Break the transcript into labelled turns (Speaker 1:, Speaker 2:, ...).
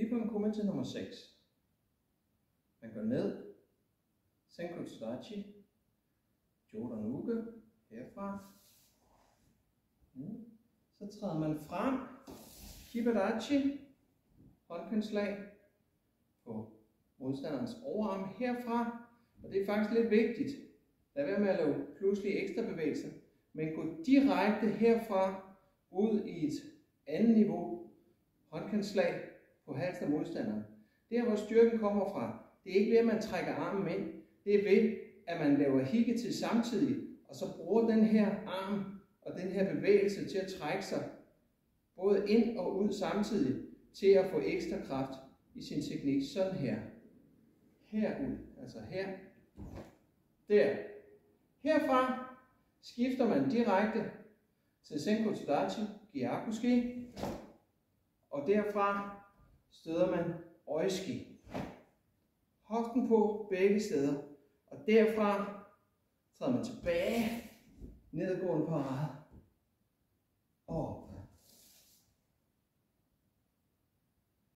Speaker 1: Ippon kommer til nummer 6. Man går ned, Senko Tsudachi, Jodan Uke, herfra. Så træder man frem, Kibadachi, håndpindslag på modstanderens overarm herfra. Og det er faktisk lidt vigtigt. Lad være med at lave pludselige ekstra bevægelser, men gå direkte herfra ud i et andet niveau, håndpindslag på halsen af modstanderen. Det er, hvor styrken kommer fra. Det er ikke ved, at man trækker armen ind. Det er ved, at man laver higge til samtidig, og så bruger den her arm og den her bevægelse til at trække sig både ind og ud samtidig, til at få ekstra kraft i sin teknik. Sådan her. Herud, altså her. Der. Herfra skifter man direkte til Senko Tsudachi, Gyakuski, og derfra støder man Oishi. Hoften på begge steder, og derfra træder man tilbage, nedadgående parade.